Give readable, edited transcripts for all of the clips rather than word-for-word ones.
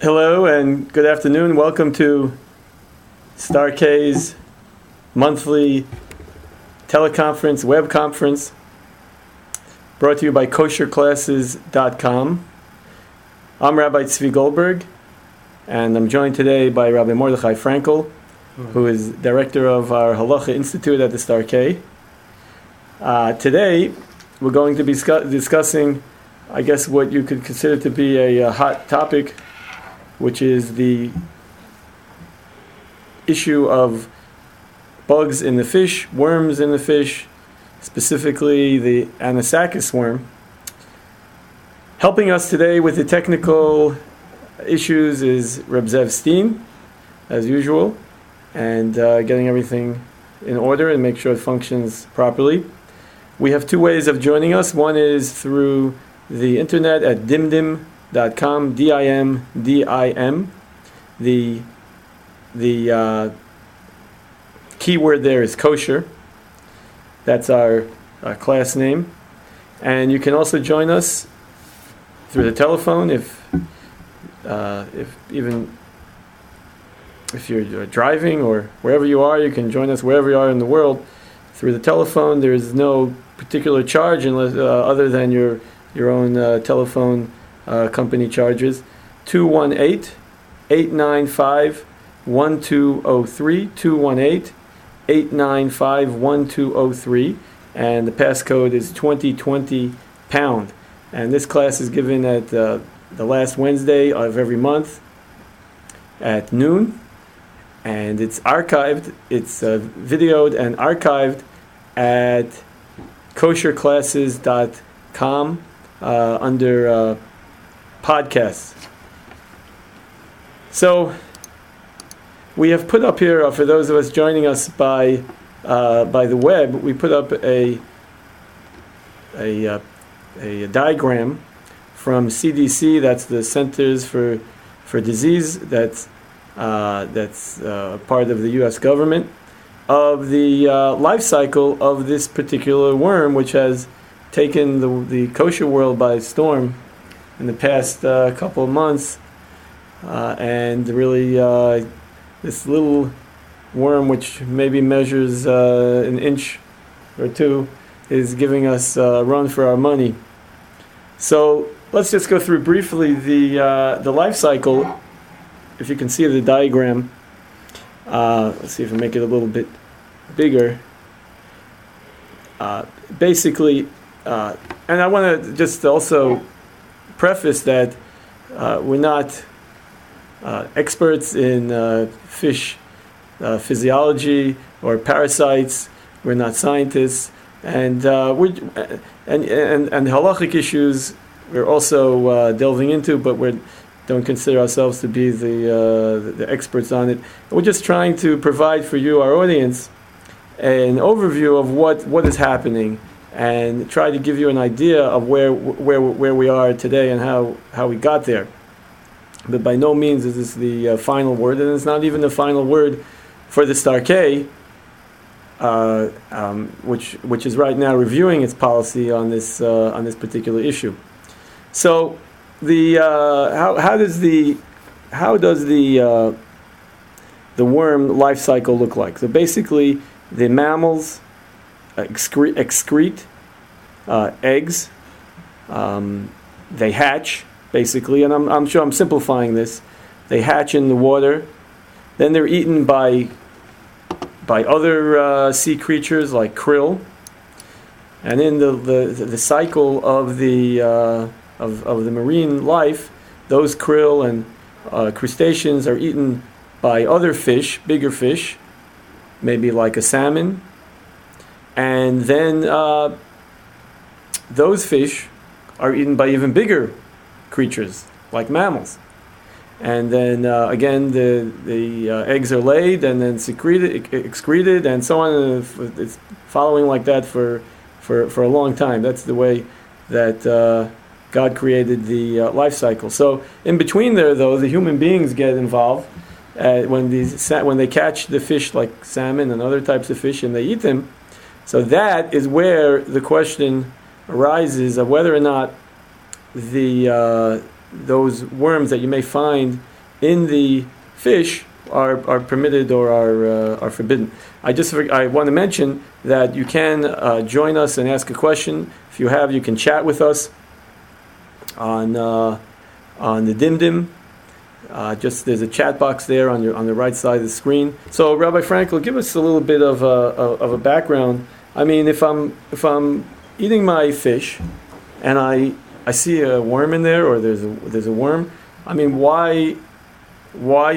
Hello and good afternoon. Welcome to Star K's monthly teleconference, web conference, brought to you by kosherclasses.com. I'm Rabbi Goldberg, and I'm joined today by Rabbi Mordechai Frankel, who is director of our Halacha Institute at the Star K. Today, we're going to be discussing, I guess, what you could consider to be a hot topic, which is the issue of bugs in the fish, worms in the fish, specifically the Anisakis worm. Helping us today with the technical issues is Reb Zev Steen, as usual, and getting everything in order and make sure it functions properly. We have two ways of joining us. One is through the internet at dimdim.com, D-I-M-D-I-M. The keyword there is kosher. That's our class name. And you can also join us through the telephone if you're driving or wherever you are. You can join us wherever you are in the world through the telephone. There is no particular charge unless other than your own telephone company charges. 218-895-1203, 218-895-1203, and the passcode is 2020 pound. And this class is given at the last Wednesday of every month at noon, and it's archived, it's videoed and archived at kosherclasses.com under podcasts. So we have put up here, for those of us joining us by the web, we put up a diagram from CDC. That's the Centers for Disease. That's part of the U.S. government, of the life cycle of this particular worm, which has taken the kosher world by storm in the past couple of months, and really this little worm, which maybe measures an inch or two, is giving us a run for our money. So let's just go through briefly the life cycle. If you can see the diagram, let's see if I make it a little bit bigger. Basically, and I want to just also preface that we're not experts in fish physiology or parasites. We're not scientists, and halachic issues we're also delving into, but we don't consider ourselves to be the experts on it. We're just trying to provide for you, our audience, an overview of what is happening, and try to give you an idea of where we are today and how we got there. But by no means is this the final word, and it's not even the final word for the Star K, which is right now reviewing its policy on this particular issue. So how does the worm life cycle look like? So basically, the mammals excrete eggs. They hatch, basically, and I'm sure I'm simplifying this. They hatch in the water, then they're eaten by other sea creatures like krill, and in the cycle of the marine life, those krill and crustaceans are eaten by other fish, bigger fish, maybe like a salmon, and then those fish are eaten by even bigger creatures like mammals, and then again the eggs are laid and then excreted, and so on. And it's following like that for a long time. That's the way that God created the life cycle. So in between there, though, the human beings get involved when they catch the fish like salmon and other types of fish and they eat them. So that is where the question arises of whether or not those worms that you may find in the fish are permitted or are forbidden. I want to mention that you can join us and ask a question. If you have, you can chat with us on the Dimdim. There's a chat box there on the right side of the screen. So Rabbi Frankel, give us a little bit of a background. I mean, if I'm eating my fish and I see a worm in there, or there's a worm, I mean, why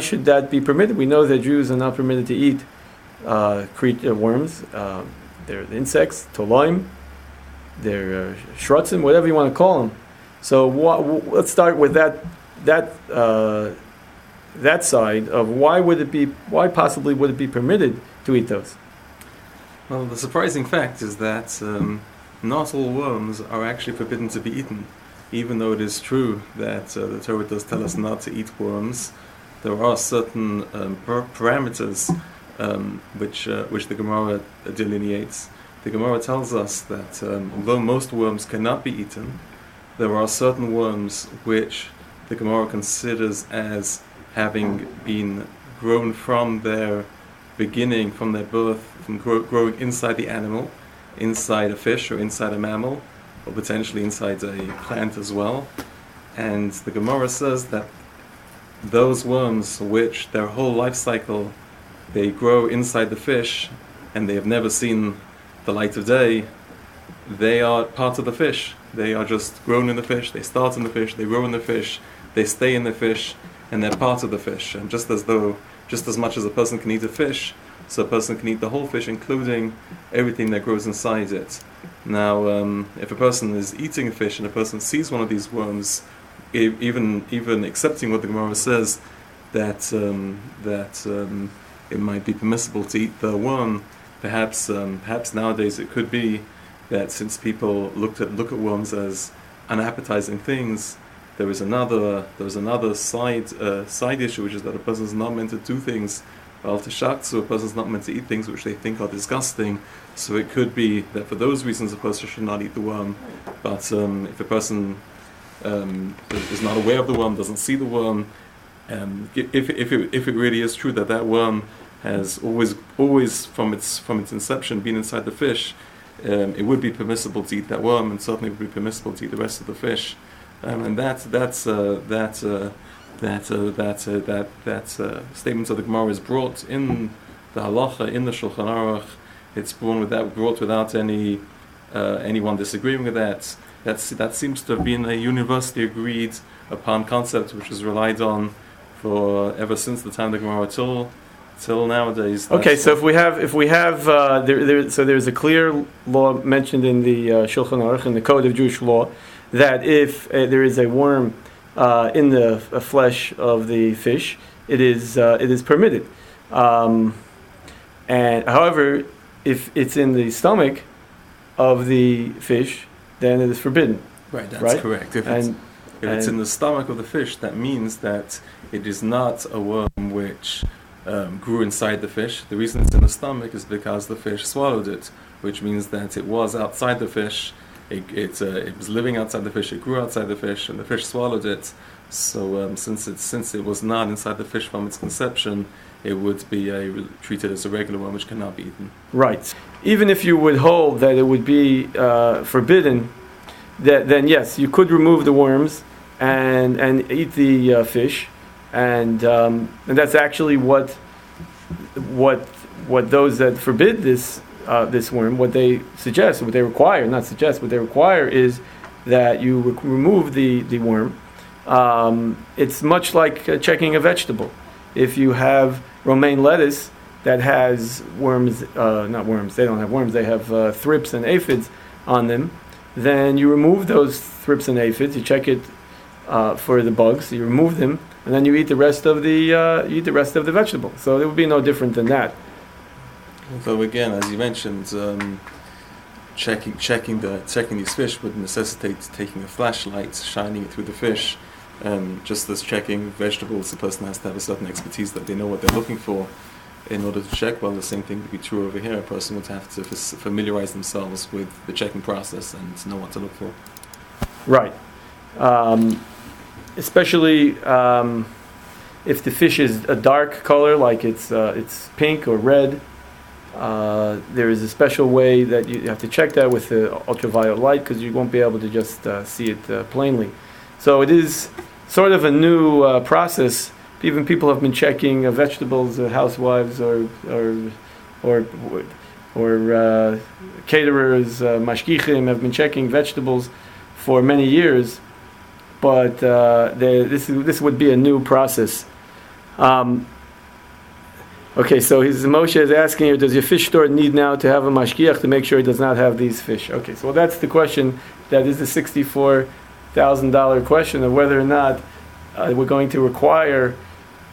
should that be permitted? We know that Jews are not permitted to eat worms. They're insects, toloim, they're shrutzim, whatever you want to call them. So let's start with that side of why possibly would it be permitted to eat those? Well, the surprising fact is that not all worms are actually forbidden to be eaten. Even though it is true that the Torah does tell us not to eat worms, there are certain parameters which the Gemara delineates. The Gemara tells us that although most worms cannot be eaten, there are certain worms which the Gemara considers as having been grown from their beginning, from their birth, from growing inside the animal, inside a fish or inside a mammal, or potentially inside a plant as well. And the Gemara says that those worms which their whole life cycle, they grow inside the fish and they have never seen the light of day, they are part of the fish. They are just grown in the fish, they start in the fish, they grow in the fish, they stay in the fish, and they're part of the fish. And just as much as a person can eat a fish, so a person can eat the whole fish, including everything that grows inside it. Now, if a person is eating a fish and a person sees one of these worms, even accepting what the Gemara says, that it might be permissible to eat the worm, perhaps nowadays it could be that since people look at worms as unappetizing things, there was another side issue, which is that a person is not meant to do things al tashak, so a person is not meant to eat things which they think are disgusting. So it could be that for those reasons a person should not eat the worm. But if a person is not aware of the worm, doesn't see the worm, if it really is true that worm has always from its inception been inside the fish, it would be permissible to eat that worm, and certainly would be permissible to eat the rest of the fish. And that statement of the Gemara is brought in the halacha, in the Shulchan Aruch. It's brought without anyone disagreeing with that. That seems to have been a universally agreed upon concept, which is relied on for ever since the time of the Gemara till nowadays. Okay, so if we have so there's a clear law mentioned in the Shulchan Aruch, in the Code of Jewish Law, that if there is a worm in the flesh of the fish, it is permitted. And however, if it's in the stomach of the fish, then it is forbidden. Right, that's correct. If it's in the stomach of the fish, that means that it is not a worm which grew inside the fish. The reason it's in the stomach is because the fish swallowed it, which means that it was outside the fish. It was living outside the fish. It grew outside the fish, and the fish swallowed it. So since it was not inside the fish from its conception, it would be treated as a regular one, which cannot be eaten. Right. Even if you would hold that it would be forbidden, then yes, you could remove the worms and eat the fish, and that's actually what those that forbid this worm, what they suggest, what they require, not suggest, what they require is that you remove the worm. It's much like checking a vegetable. If you have romaine lettuce that has worms, not worms, they don't have worms, they have thrips and aphids on them, then you remove those thrips and aphids, you check it for the bugs, you remove them, and then you eat the rest of the vegetable. So it would be no different than that. So again, as you mentioned, checking these fish would necessitate taking a flashlight, shining it through the fish. Just as checking vegetables, the person has to have a certain expertise that they know what they're looking for in order to check. Well, the same thing would be true over here. A person would have to familiarize themselves with the checking process and know what to look for. Right. Especially If the fish is a dark color, like it's pink or red, there is a special way that you have to check that with the ultraviolet light, because you won't be able to just see it plainly. So it is sort of a new process. Even people have been checking vegetables, housewives or caterers, mashgichim have been checking vegetables for many years, but this would be a new process. Okay, so Moshe is asking here, does your fish store need now to have a mashgiach to make sure it does not have these fish? Okay, so that's the question. That is the $64,000 question of whether or not we're going to require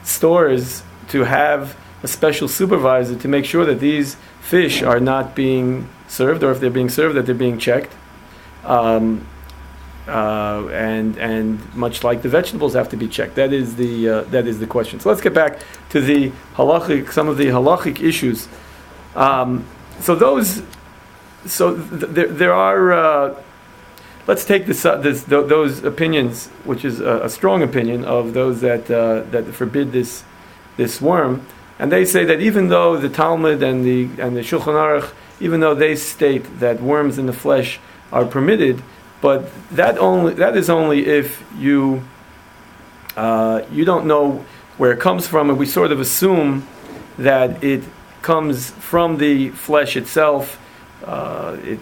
stores to have a special supervisor to make sure that these fish are not being served, or if they're being served, that they're being checked. And much like the vegetables have to be checked. That is the question. So let's get back to some of the halachic issues. There are. Let's take those opinions, which is a strong opinion of those that forbid this worm, and they say that even though the Talmud and the Shulchan Aruch, even though they state that worms in the flesh are permitted, but that is only if you don't know where it comes from, and we sort of assume that it comes from the flesh itself. It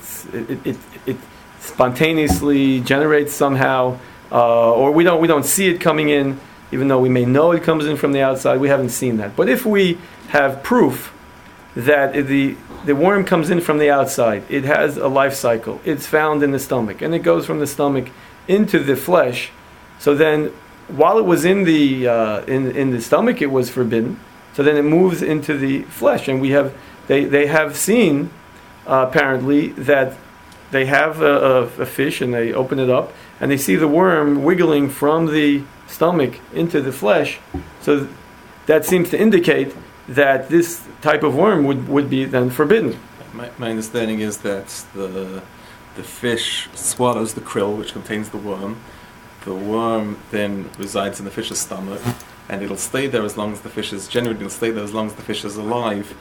spontaneously generates somehow, or we don't see it coming in, even though we may know it comes in from the outside. We haven't seen that. But if we have proof that the worm comes in from the outside, it has a life cycle, it's found in the stomach, and it goes from the stomach into the flesh. So then, while it was in the stomach, it was forbidden. So then it moves into the flesh, and they have seen apparently that they have a fish, and they open it up, and they see the worm wiggling from the stomach into the flesh. So that seems to indicate that this type of worm would be then forbidden. My understanding is that the fish swallows the krill, which contains the worm. The worm then resides in the fish's stomach, and it'll stay there as long as the fish is alive.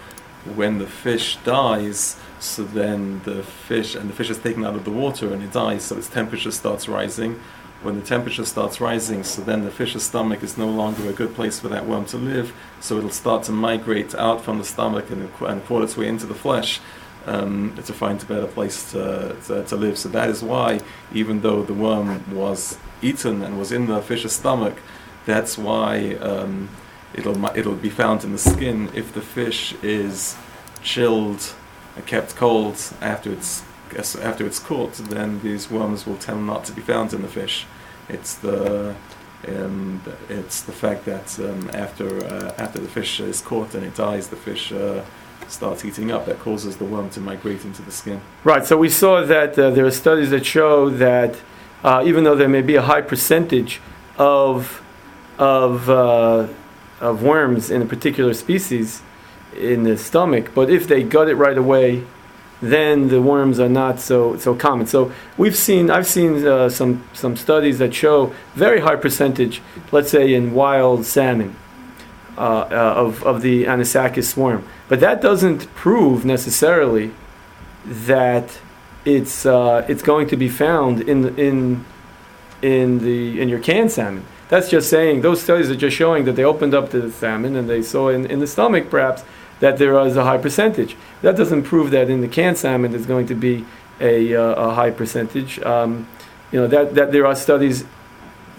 When the fish dies, so then the fish is taken out of the water and it dies, so its temperature starts rising. When the temperature starts rising, so then the fish's stomach is no longer a good place for that worm to live, so it'll start to migrate out from the stomach and crawl its way into the flesh to find a better place to live. So that is why, even though the worm was eaten and was in the fish's stomach, that's why it'll be found in the skin. If the fish is chilled and kept cold after it's caught, then these worms will tend not to be found in the fish. It's the fact that after the fish is caught and it dies, the fish starts eating up, that causes the worm to migrate into the skin. Right. So we saw that there are studies that show that even though there may be a high percentage of worms in a particular species in the stomach, but if they gut it right away, then the worms are not so common. So I've seen some studies that show very high percentage, let's say in wild salmon, of the Anisakis worm. But that doesn't prove necessarily that it's going to be found in your canned salmon. That's just saying, those studies are just showing that they opened up the salmon and they saw in the stomach perhaps that there is a high percentage. That doesn't prove that in the canned salmon there's going to be a high percentage. That there are studies.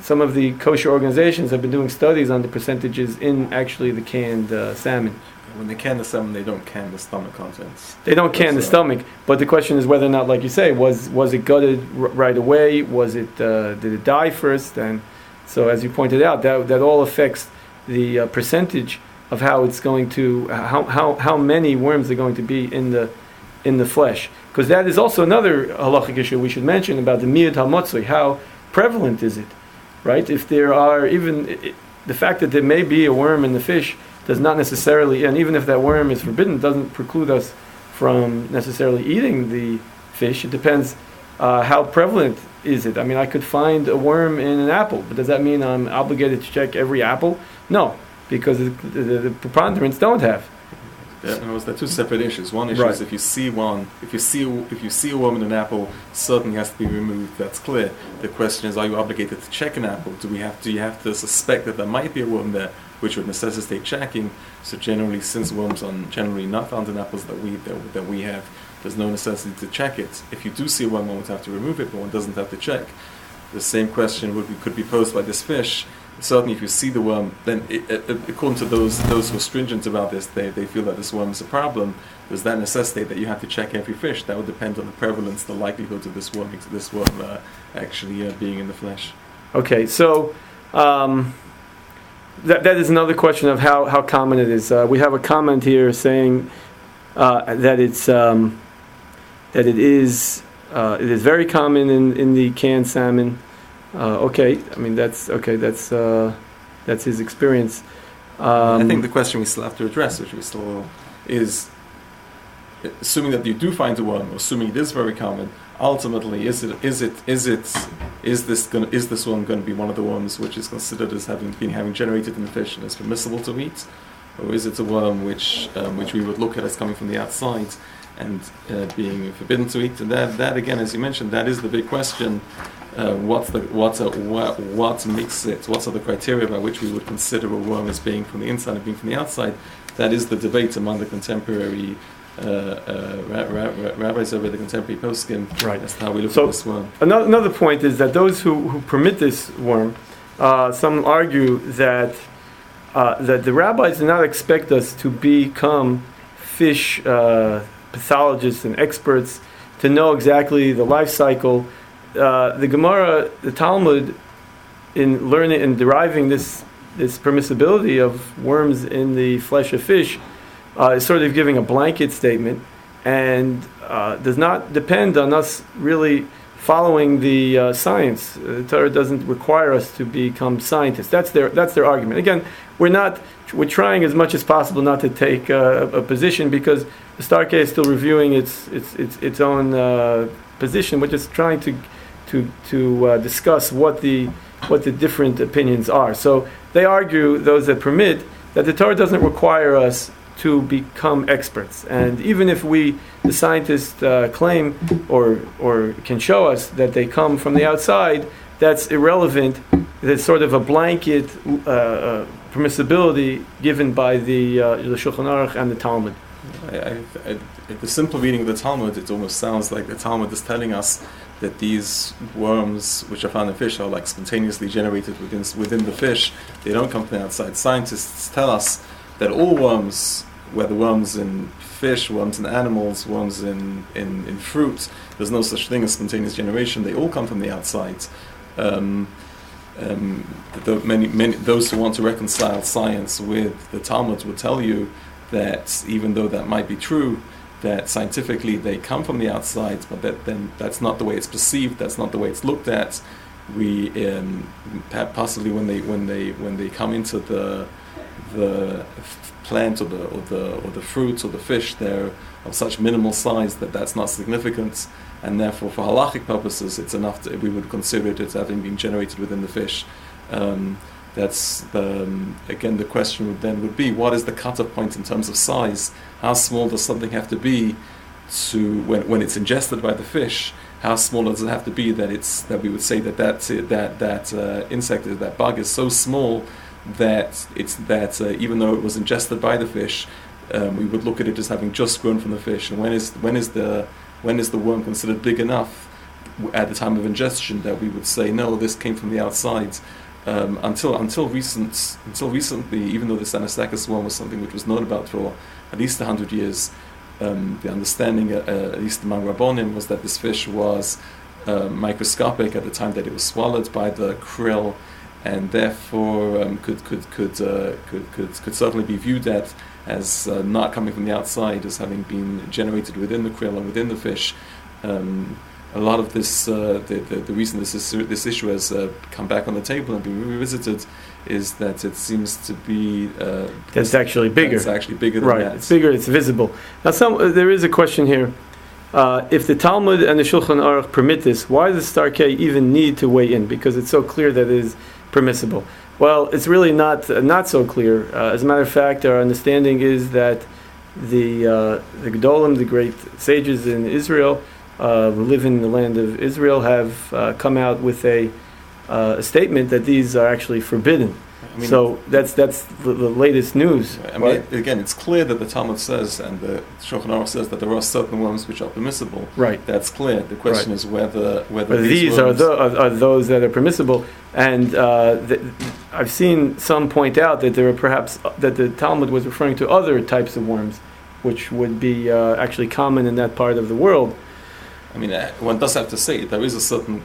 Some of the kosher organizations have been doing studies on the percentages in actually the canned salmon. When they can the salmon, they don't can the stomach contents. They don't can the stomach, but the question is whether or not, like you say, was it gutted right away? Was it did it die first? And so, as you pointed out, that all affects the percentage of how it's going to how many worms are going to be in the flesh. Because that is also another halachic issue we should mention about the miyud hamatzoi. How prevalent is it, right? If there are the fact that there may be a worm in the fish does not necessarily, and even if that worm is forbidden, doesn't preclude us from necessarily eating the fish. It depends how prevalent is it? I mean, I could find a worm in an apple, but does that mean I'm obligated to check every apple? No, because the preponderance don't have. There are two separate issues. One issue is if you see a worm in an apple, certainly has to be removed. That's clear. The question is, are you obligated to check an apple? Do you have to suspect that there might be a worm there, which would necessitate checking? So generally, since worms are generally not found in apples that we have, there's no necessity to check it. If you do see a worm, one would have to remove it, but one doesn't have to check. The same question could be posed by this fish. Certainly, if you see the worm, then according to those who are stringent about this, they feel that this worm is a problem. Does that necessitate that you have to check every fish? That would depend on the prevalence, the likelihood of this worm actually being in the flesh. Okay, so that is another question of how common it is. We have a comment here saying that it is very common in the canned salmon. Okay, I mean that's his experience. I think the question we still have to address, which we still is, assuming that you do find a worm, or assuming it is very common, ultimately is this worm going to be one of the worms which is considered as having generated in the fish and is permissible to eat, or is it a worm which we would look at as coming from the outside and being forbidden to eat? And that again, as you mentioned, that is the big question. What makes it? What are the criteria by which we would consider a worm as being from the inside and being from the outside? That is the debate among the contemporary rabbis over the contemporary poskim. Right. That's how we look at this worm. Another point is that those who permit this worm, some argue that the rabbis do not expect us to become fish pathologists and experts to know exactly the life cycle. The Gemara, the Talmud, in learning and deriving this permissibility of worms in the flesh of fish, is sort of giving a blanket statement and does not depend on us really following the science. The Torah doesn't require us to become scientists. That's their argument. Again, we're trying as much as possible not to take a position, because the Starke is still reviewing its own position. We're just trying to discuss what the different opinions are. So they argue, those that permit, that the Torah doesn't require us to become experts, and even if the scientists claim or can show us that they come from the outside, that's irrelevant. It's sort of a blanket permissibility given by the Shulchan Aruch and the Talmud. The simple reading of the Talmud, it almost sounds like the Talmud is telling us that these worms, which are found in fish, are like spontaneously generated within the fish. They don't come from the outside. Scientists tell us that all worms, whether worms in fish, worms in animals, worms in fruit, there's no such thing as spontaneous generation. They all come from the outside. Those who want to reconcile science with the Talmud would tell you that even though that might be true, that scientifically they come from the outside, but then that's not the way it's perceived. That's not the way it's looked at. We possibly when they come into the plant or the fruits or the fish, they're of such minimal size that that's not significant, and therefore for halachic purposes it's enough we would consider it as having been generated within the fish. That's again the question would be, what is the cutoff point in terms of size? How small does something have to be to when it's ingested by the fish? How small does it have to be that we would say that insect, that bug is so small that even though it was ingested by the fish, we would look at it as having just grown from the fish. And when is the worm considered big enough at the time of ingestion that we would say no, this came from the outside? Until recently, even though this Anisakis worm was something which was known about for at least 100 years, the understanding, at least among Rabbonim, was that this fish was microscopic at the time that it was swallowed by the krill, and therefore could certainly be viewed at as not coming from the outside, as having been generated within the krill and within the fish. A lot of this, the reason this issue has come back on the table and been revisited, is that it seems to be that's actually bigger. It's actually bigger than right. that. It's bigger. It's visible. Now, there is a question here. if the Talmud and the Shulchan Aruch permit this, why does the Starkei even need to weigh in? Because it's so clear that it is permissible. Well, it's really not so clear. As a matter of fact, our understanding is that the Gedolim, the great sages in Israel, who live in the land of Israel, have come out with a statement that these are actually forbidden. I mean, so that's the latest news. I mean, again, it's clear that the Talmud says and the Shulchan Aruch says that there are certain worms which are permissible. Right. That's clear. The question is whether these are those that are permissible. And I've seen some point out that there are perhaps that the Talmud was referring to other types of worms, which would be actually common in that part of the world. I mean, one does have to say there is a certain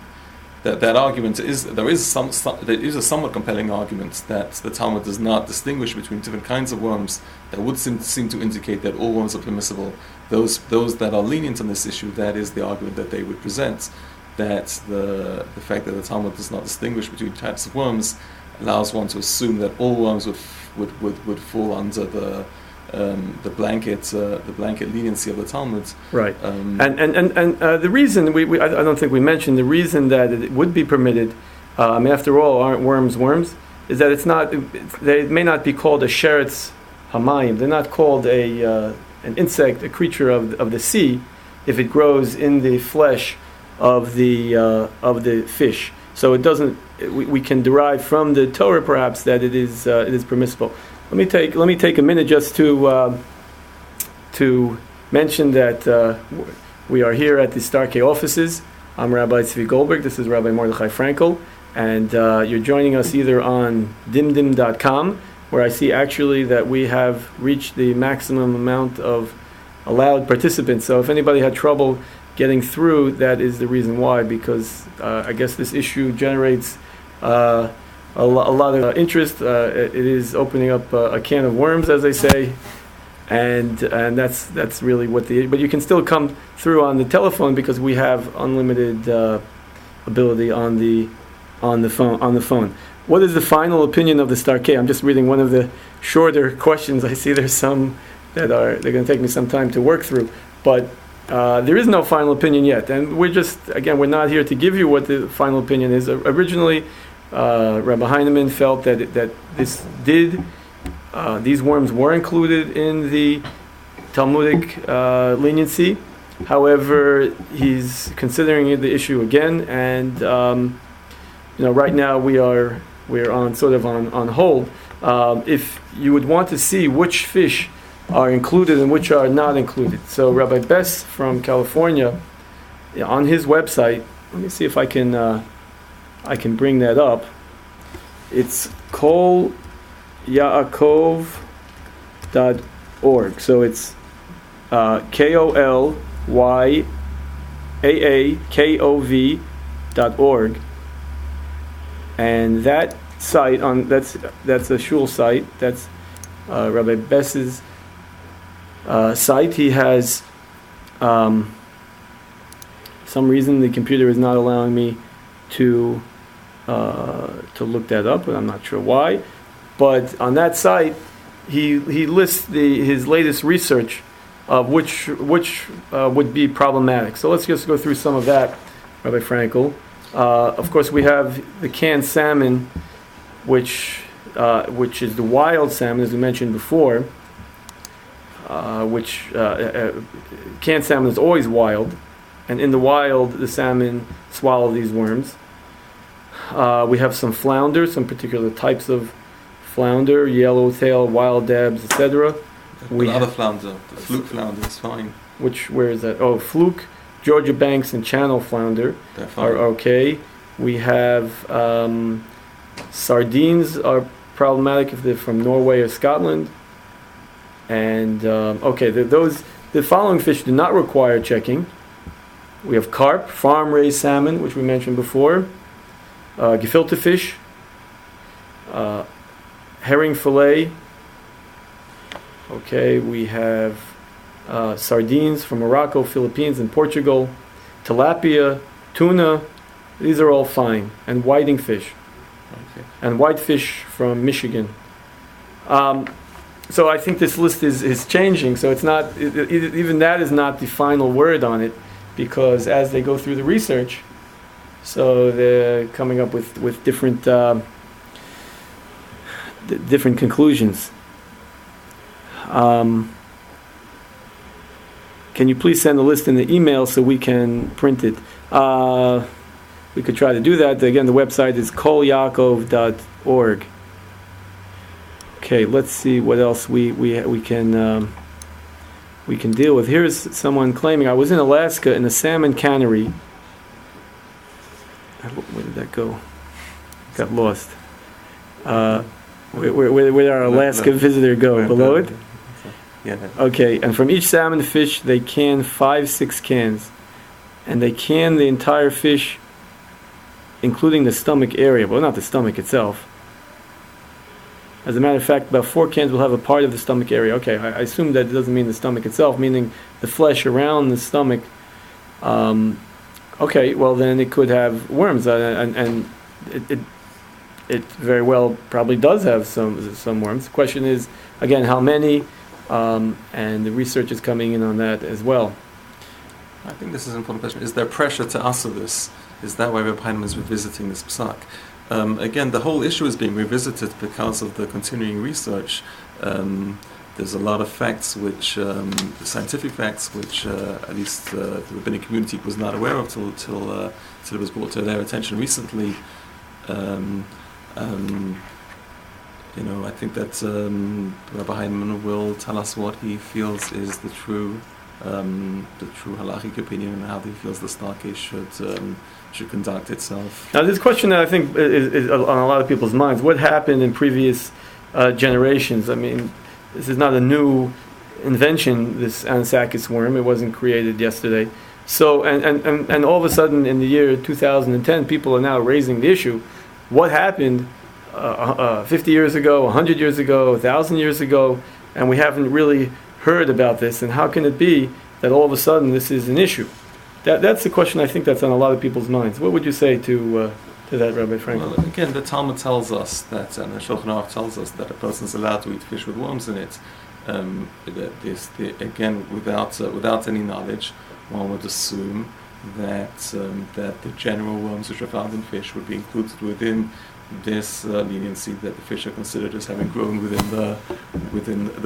that argument is there is a somewhat compelling argument that the Talmud does not distinguish between different kinds of worms that would seem to indicate that all worms are permissible. Those that are lenient on this issue, that is the argument that they would present. That the fact that the Talmud does not distinguish between types of worms allows one to assume that all worms would fall under the blanket leniency of the Talmud. Right. And the reason I don't think we mentioned the reason that it would be permitted. I mean, after all, aren't worms worms? Is that it's not? They may not be called a sheretz hamayim. They're not called an insect, a creature of the sea, if it grows in the flesh of the fish. So it doesn't. We can derive from the Torah perhaps that it is permissible. Let me take a minute just to mention that we are here at the Starkei offices. I'm Rabbi Goldberg. This is Rabbi Mordechai Frankel, and you're joining us either on dimdim.com, where I see actually that we have reached the maximum amount of allowed participants. So if anybody had trouble getting through, that is the reason why, because I guess this issue generates a lot of interest. It is opening up a can of worms, as they say, and that's really what but you can still come through on the telephone because we have unlimited ability on the phone. What is the final opinion of the Starkei? I'm just reading one of the shorter questions. I see there's some that they're going to take me some time to work through, but there is no final opinion yet, and we're not here to give you what the final opinion is. Originally, Rabbi Heinemann felt that these worms were included in the Talmudic leniency. However, he's considering the issue again, and right now we're on hold. If you would want to see which fish are included and which are not included. So Rabbi Bess from California, on his website, let me see if I can bring that up. It's kolyaakov.org. So it's KOLYAAKOV.org. And that site that's a shul site. That's Rabbi Bess's site. He has some reason the computer is not allowing me to look that up, but I'm not sure why. But on that site, he lists his latest research of which would be problematic. So let's just go through some of that, Rabbi Frankel. Of course, we have the canned salmon, which is the wild salmon, as we mentioned before. Canned salmon is always wild, and in the wild, the salmon swallow these worms. We have some flounder, some particular types of flounder, yellowtail, wild dabs, etc. Other flounder, the fluke flounder is fine. Where is that? Oh, fluke, Georgia Banks, and Channel flounder are okay. We have sardines are problematic if they're from Norway or Scotland. And the following fish do not require checking. We have carp, farm-raised salmon, which we mentioned before, gefilte fish, herring fillet. Okay, we have sardines from Morocco, Philippines, and Portugal, tilapia, tuna. These are all fine, and whiting fish, and whitefish from Michigan. So I think this list is changing. So it's not, even that is not the final word on it, because as they go through the research, so they're coming up with different different conclusions. Can you please send the list in the email so we can print it? We could try to do that. Again, the website is kolyakov.org. Okay, let's see what else we can deal with. Here's someone claiming, I was in Alaska in a salmon cannery. Where did that go? Got lost. Where did our Alaska visitor go? Below it? Yeah. Okay, and from each salmon fish, they can 5-6 cans. And they can the entire fish, including the stomach area. Well, not the stomach itself. As a matter of fact, about 4 cans will have a part of the stomach area. Okay, I assume that doesn't mean the stomach itself, meaning the flesh around the stomach. Okay, well then it could have worms, and it very well probably does have some worms. The question is, again, how many, and the research is coming in on that as well. I think this is an important question. Is there pressure to answer this? Is that why Rabbi Heinemann is revisiting this psak? Again, the whole issue is being revisited because of the continuing research. There's a lot of facts, scientific facts, which at least the rabbinic community was not aware of till it was brought to their attention recently. I think that Rabbi Heinemann will tell us what he feels is the true halachic opinion and how he feels the Starcase should conduct itself. Now, this question that I think is on a lot of people's minds: what happened in previous generations? I mean, this is not a new invention. This Anisakis worm; it wasn't created yesterday. So, and all of a sudden, in the year 2010, people are now raising the issue: what happened 50 years ago, 100 years ago, 1,000 years ago, and we haven't really heard about this, and how can it be that all of a sudden this is an issue? That's the question I think that's on a lot of people's minds. What would you say to that, Rabbi Frankel? Well, again, the Talmud tells us that, and the Shulchan Aruch tells us that a person is allowed to eat fish with worms in it. Again, without any knowledge, one would assume that the general worms which are found in fish would be included within this leniency, that the fish are considered as having grown within the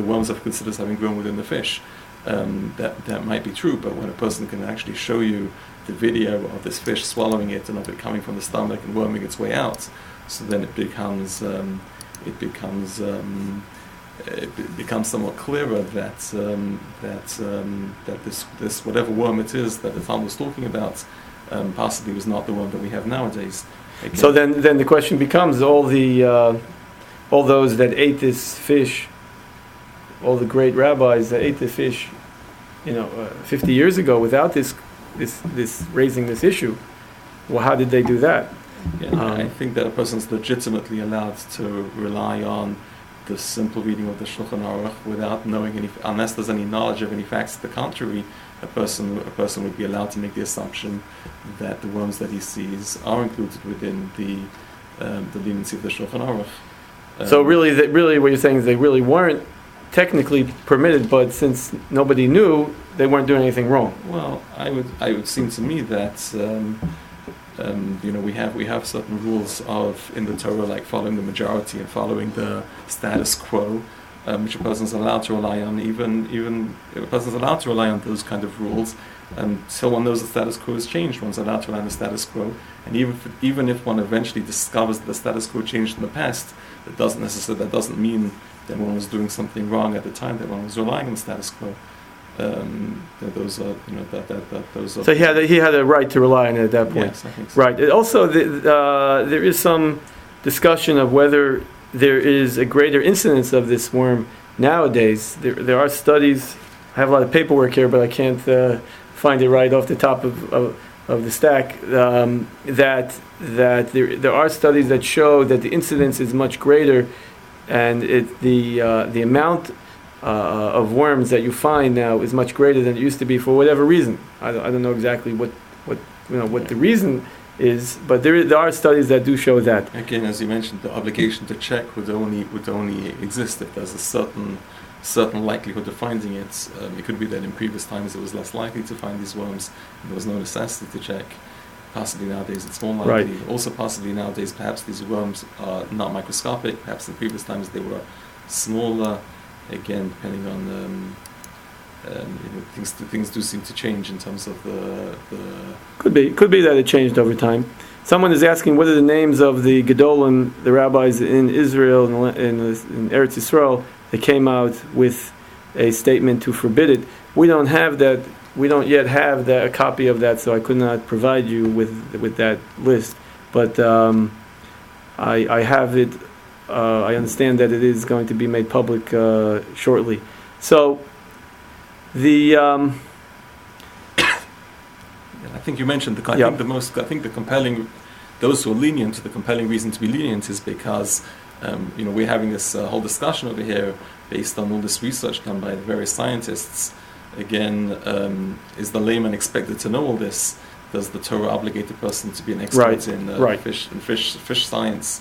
worms are considered as having grown within the fish. That might be true, but when a person can actually show you the video of this fish swallowing it and of it coming from the stomach and worming its way out, so then it becomes somewhat clearer that this whatever worm it is that the Talmud was talking about possibly was not the worm that we have nowadays. Again. So then the question becomes: all those that ate this fish, all the great rabbis that ate the fish, 50 years ago without this raising this issue. Well, how did they do that? Yeah, I think that a person's legitimately allowed to rely on the simple reading of the Shulchan Aruch without knowing unless there's any knowledge of any facts to the contrary. A person would be allowed to make the assumption that the worms that he sees are included within the leniency of the Shulchan Aruch. So really what you're saying is they really weren't technically permitted, but since nobody knew, they weren't doing anything wrong. Well, I would seem to me that we have certain rules in the Torah, like following the majority and following the status quo, which a person's allowed to rely on. Even if a person's allowed to rely on those kind of rules until one knows the status quo has changed. One's allowed to rely on the status quo, and even if one eventually discovers that the status quo changed in the past, that doesn't mean that one was doing something wrong at the time that one was relying on the status quo. So he had a right to rely on it at that point. Yes, I think so. Right. Also, there is some discussion of whether there is a greater incidence of this worm nowadays. There are studies. I have a lot of paperwork here, but I can't find it right off the top of the stack. That there are studies that show that the incidence is much greater, and the amount of worms that you find now is much greater than it used to be for whatever reason. I don't know exactly what the reason is, but there are studies that do show that. Again, as you mentioned, the obligation to check would only exist if there's a certain likelihood of finding it. It could be that in previous times it was less likely to find these worms, and there was no necessity to check. Possibly nowadays it's more likely. Right. Also, possibly nowadays perhaps these worms are not microscopic. Perhaps in previous times they were smaller. Again, depending on things do seem to change in terms of the. Could be that it changed over time. Someone is asking what are the names of the Gedolim, the rabbis in Israel in Eretz Yisrael that came out with a statement to forbid it. We don't have that. We don't yet have a copy of that, so I could not provide you with that list. But I have it. I understand that it is going to be made public shortly. So the I think you mentioned I think the compelling, those who are lenient, the compelling reason to be lenient is because we're having this whole discussion over here based on all this research done by the various scientists. Again, is the layman expected to know all this? Does the Torah obligate the person to be an expert in fish science?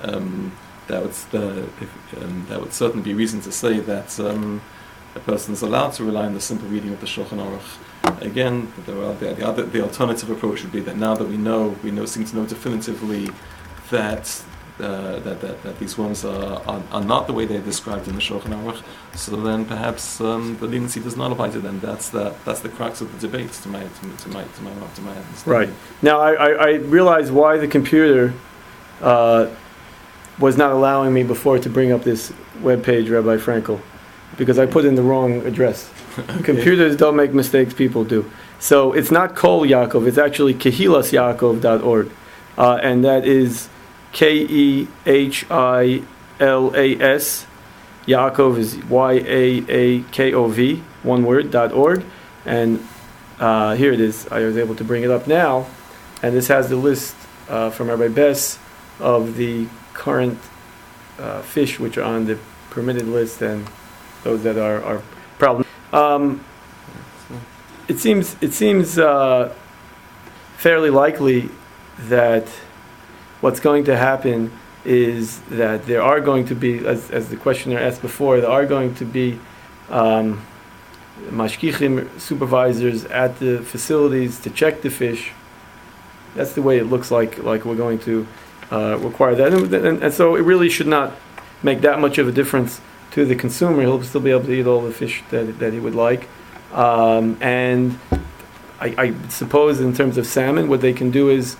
That would certainly be reason to say that a person is allowed to rely on the simple reading of the Shulchan Aruch. Again, the alternative approach would be that now that we seem to know definitively that these worms are not the way they're described in the Shulchan Aruch, so then perhaps the leniency does not apply to them. That's the crux of the debate, to my understanding. Right. Now I realize why the computer was not allowing me before to bring up this webpage, Rabbi Frankel, because I put in the wrong address. Okay. Computers don't make mistakes, people do. So it's not Kol Yaakov, it's actually kehilasyaakov.org, and that is Kehilas. Yaakov is Yaakov, one word, .org, and here it is. I was able to bring it up now, and this has the list from Rabbi Bess of the current fish which are on the permitted list and those that are problem. It seems fairly likely that what's going to happen is that there are going to be, as the questioner asked before, there are going to be mashkichim, supervisors at the facilities to check the fish. That's the way it looks like we're going to require that. And so it really should not make that much of a difference to the consumer. He'll still be able to eat all the fish that he would like. And I suppose in terms of salmon, what they can do is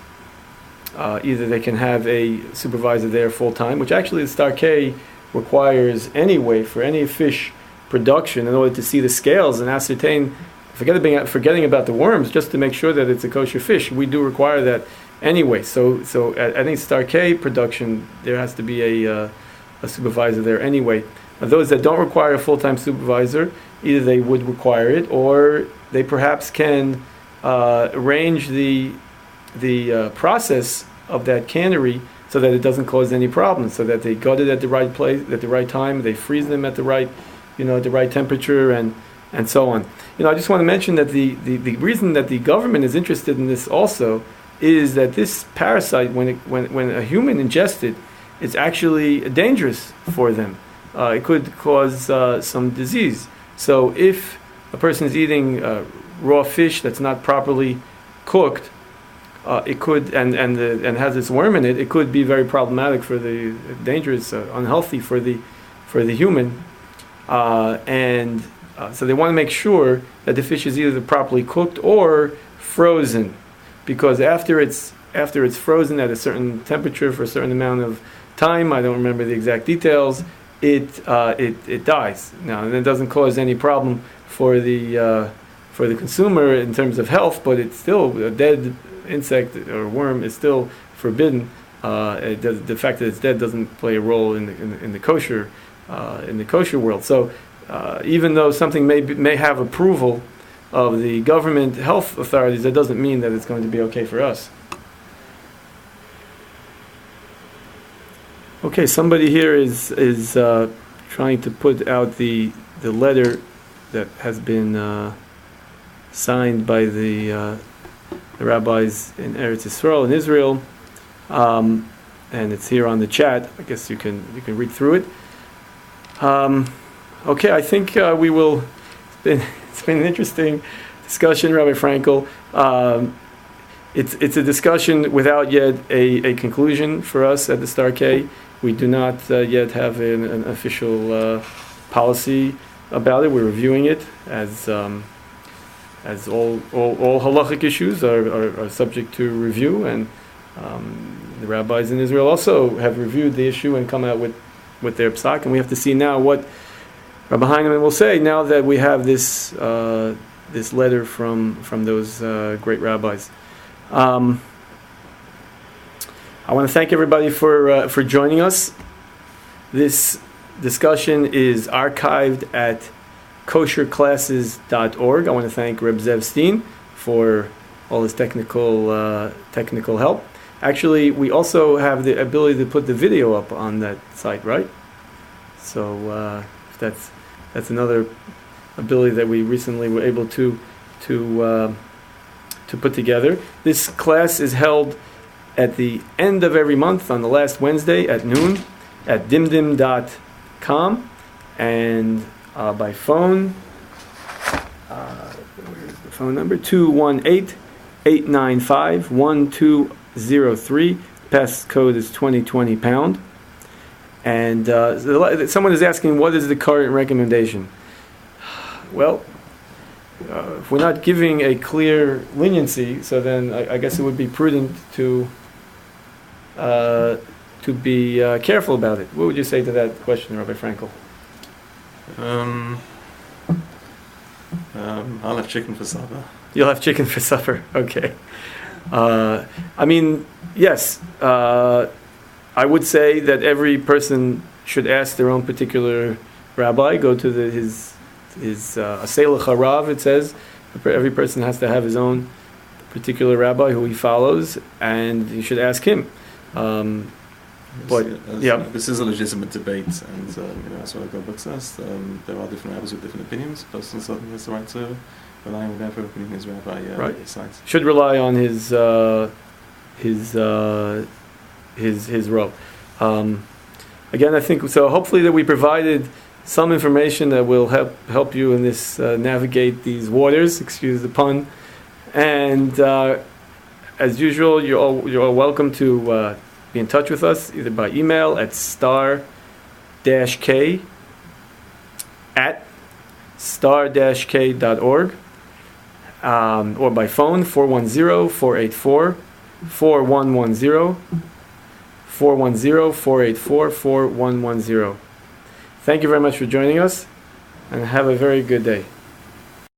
either they can have a supervisor there full-time, which actually the Star K requires anyway for any fish production in order to see the scales and ascertain, forgetting about the worms, just to make sure that it's a kosher fish. We do require that anyway. So at any Star K production, there has to be a supervisor there anyway. Those that don't require a full-time supervisor, either they would require it, or they perhaps can arrange the process of that cannery so that it doesn't cause any problems, so that they gut it at the right place at the right time, they freeze them at the right temperature, and so on. I just want to mention that the reason that the government is interested in this also is that this parasite, when a human ingests it, it's actually dangerous for them. It could cause some disease. So if a person is eating raw fish that's not properly cooked, it could and has this worm in it. It could be very problematic for the dangerous, unhealthy for the human, and so they want to make sure that the fish is either properly cooked or frozen, because after it's frozen at a certain temperature for a certain amount of time, I don't remember the exact details, it dies. Now, and it doesn't cause any problem for the consumer in terms of health, but it's still a dead insect or worm is still forbidden. The fact that it's dead doesn't play a role in the kosher world. So even though something may have approval of the government health authorities, that doesn't mean that it's going to be okay for us. Okay, somebody here is trying to put out the letter that has been signed by the the rabbis in Eretz Yisrael in Israel, and it's here on the chat. I guess you can read through it. Okay, I think we will. It's been an interesting discussion, Rabbi Frankel. It's a discussion without yet a conclusion for us at the Star K. We do not yet have an official policy about it. We're reviewing it as all halachic issues are subject to review, and the rabbis in Israel also have reviewed the issue and come out with their psak, and we have to see now what Rabbi Heinemann will say now that we have this this letter from those great rabbis. I want to thank everybody for joining us. This discussion is archived at kosherclasses.org. I want to thank Reb Zev Steen for all his technical help. Actually, we also have the ability to put the video up on that site, right? So that's another ability that we recently were able to put together. This class is held at the end of every month on the last Wednesday at noon at dimdim.com, and by phone, where's the phone number? 218-895-1203. Pass code is 2020 pound. And someone is asking, what is the current recommendation? Well, if we're not giving a clear leniency, so then I guess it would be prudent to be careful about it. What would you say to that question, Rabbi Frankel? I'll have chicken for supper. You'll have chicken for supper, okay. I mean, yes, I would say that every person should ask their own particular rabbi, go to his Aselach Harav, it says. Every person has to have his own particular rabbi who he follows, and you should ask him. This is a legitimate debate, and that's what Goldberg says. There are different rabbis with different opinions. The person certainly has the right to rely on whatever opinion his rabbi decides. Should rely on his role. Again, I think so. Hopefully, that we provided some information that will help you in this navigate these waters. Excuse the pun. And as usual, you're all welcome to be in touch with us either by email at star-k@star-k.org, or by phone 410-484-4110, 410-484-4110. Thank you very much for joining us, and have a very good day.